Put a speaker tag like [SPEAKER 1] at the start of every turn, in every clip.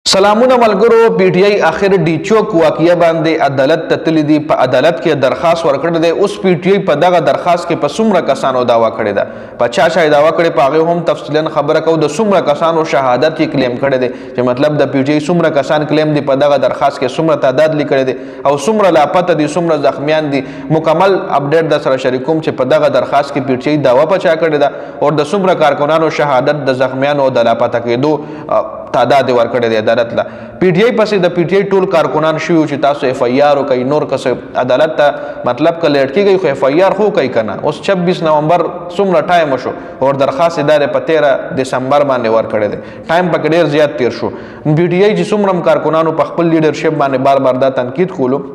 [SPEAKER 1] سلامونه ملګرو پی ټی آی اخر ډي چوک واقعیا باندې عدالت تتلی دی په عدالت کې درخواست ورکړه دی. اوس پی ټی آی په دغه درخواست کې په څومره کسانو داوا کړی ده په چا داوا کړی په هغه هم تفصیلا خبره کو د څومره کسانو شهادت کې کلیم کړی دی چې مطلب د پی ټی آی څومره کسان کلیم دی په دغه درخواست کې څومره تعداد لیکل دي او څومره لاپته دي څومره زخمیان دي. مکمل اپډیټ د سره شریکوم چې په دغه درخواست کې پی ټی آی داوا په چا کړی ده او د څومره کارکونانو شهادت د زخمیانو د لاپته کېدو تعداد ورکړی دی عدالت لا. پی ټی آی پسې د پی ټی آی ټول کارکونان شوي چې تاسو اف آی آر کوي نور کس عدالت ته مطلب که لیټ کیږي خو اف آی آر خو کوي کنه. اوس 26 نومبر څومره ټایم شو او درخواست ادارې په 13 دسمبر باندې ورکړی دی. ټایم پکې ډیر زیات تیر شو. پی ټی آی چې څومره کارکونانو په خپل لیډرشپ باندې بار بار دا تنقید کولو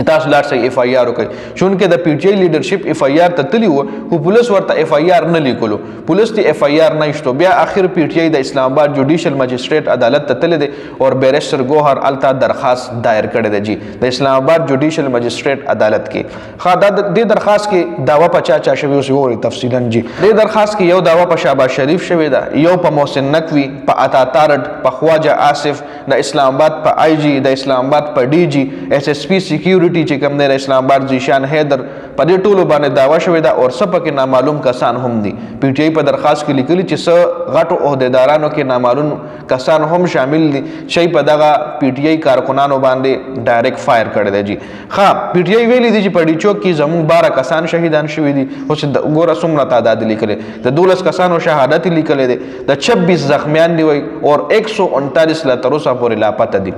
[SPEAKER 1] تاسو لاړ شئ اف آی آر کوي چونکه د پی ټی آی لیډرشپ اف آی آر ته تلی وو خو پولیس ورته اف آی آر نه لیکلو. پولیس ته اف آی آر نه شته. بیا اخر پی ټی آی د اسلام آباد جوډیشل مجسټریټ عدالت ته تلی دی او بیرسټر ګوهر التا درخواست دایر کړی دی جی د اسلام آباد جوډیشل مجسټریټ عدالت کې. خا د درخواست کې داوا په چا شوی اوس وګورئ تفصیلا جی. د درخواست کې یو داوا په شهباز شریف شوی دا، یو په محسن نقوی، په عطا تارډ، په خواجه آصف د اسلام آباد، په آی جی د اسلام آباد، په ډي جی ایس ایس پی سکیورټي چې کوم دی اسلام آباد ذیشان حیدر په دې ټولو باندې داوا شوې ده او څه پکې نامعلوم کسان هم دي. پی ټی آی په درخواست کې لیکلي چې څه غټو عہدیدارانو کې نامعلوم کسان هم شامل دي چې په دغه پی ټی آی کارکونانو باندې ډایرکټ فایر کړی دی جی. ها پی ټی آی ویلي دي چې په ډي چوک کې زموږ 12 کسان شهیدان شوي دي. اوس ګوره څومره تعداد لیکلی د 12 کسانو شهادت لیکلی دی، د 26 زخمیان دي وي او 139 لا تر اوسه پورې لاپته دي.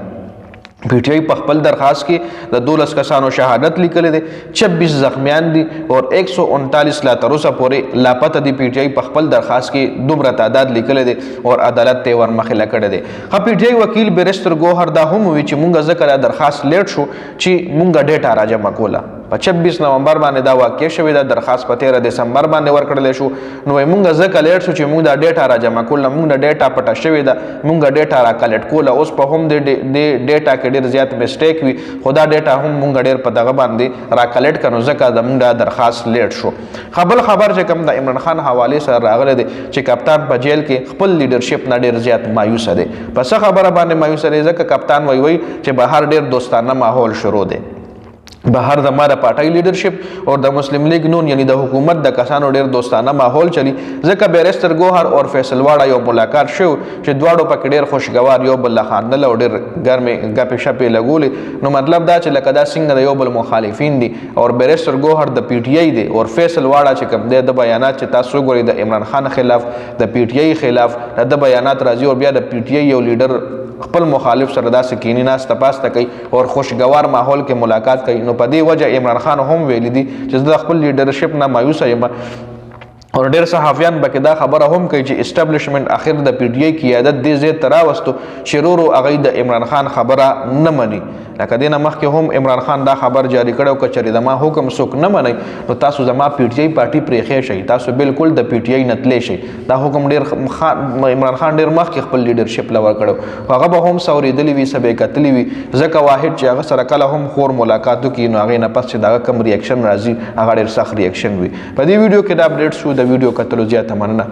[SPEAKER 1] پی ټی آی په خپل درخواست کې د 12 کسانو شهادت لیکلی دی، 26 زخمیان دي او 139 لا تر اوسه پورې لاپته دي. پی ټی آی په خپل درخواست کې دومره تعداد لیکلی دی او عدالت ته ورمخې کړی دی. خو پی ټی آی وکیل بیرسټر ګوهر دا هم وی چې مونږ ځکه درخواست لیټ شو چې مونږ ډیټا راجمع کوله. په 26 نومبر باندې دا واقع شوی دا درخواست په 13 دسمبر باندې ورکړل شو. نو مونږ ځکه لیټ شو چې مونږ دا ډیټا راجمع کوله، مونږ دا ډیټا پټه شوی دا، مونږ ډیټا را کلیکټ کوله. اوس په هم د ډیټا کې ډیر زیات میسټیک وي خو دا ډیټا هم مونږ ډیر په دغه باندې را کلیکټ کړو ځکه د مونږ درخواست لیټ شو. خبر چې کوم د عمران خان حواله سره راغله دي چې کپتان په جیل کې خپل لیډرشپ نه ډیر زیات مایوس دي. پس خبره باندې مایوس دي ځکه کپتان وای چې بهر ډیر دوستانه ماحول شروع دی. بهر د ماره پارټي لیډرشپ او د مسلم لیگ نون یعنی د حکومت د کسانو ډیر دوستانه ماحول چلی ځکه بیرسټر ګوهر او فیصل واړه یو ملاقات شو چې دواړو پکې ډیر خوشګوار یو بل خاندل او ډیر ګرمه غپې شپې لګولې. نو مطلب دا چې لکه دا څنګه د یو بل مخالفین دي او بیرسټر ګوهر د پی ټی آی دی او فیصل واړه چې کوم د بیانات چې تاسو ګورئ د عمران خان خلاف د پی ټی آی خلاف د بیانات راځي او بیا د پی ټی آی یو لیډر خپل مخالف سره داسې کینی ناسته پاسته کوي او خوشګوار ماحول کې ملاقات کوي. نو په دې وجه عمران خان هم ویلي دي چې د خپل لیډرشپ نه مایوس یم او ډیر صحافیان به دا خبره هم کوي چې اسټابلیشمنت اخر د پی ټی آی قیادت دې زیات تراوستو شرورو هغه د عمران خان خبره نه مني. لکه دینه مخکې هم عمران خان دا خبر جاری کړو که چېرې زما حکم څوک نه منئ نو تاسو زما پی ټی آی پارټي پرېښی شئ، تاسو بالکل د پی ټی آی نه تللی شئ. دا حکم ډیر عمران خان ډیر مخکې خپل لیډرشپ له ورکړو. هغه به هم څه اورېدلي وي څه به یې کتلي وي ځکه واحد چې هغه سره کله هم خور ملاقات وکړي نو هغې نه پس چې د هغه کوم ریاکشن راځي هغه ډېر سخت ریاکشن وي. په دې ویډیو کې دا اپډیټ شو. د ویډیو کتلو زیاته مننه.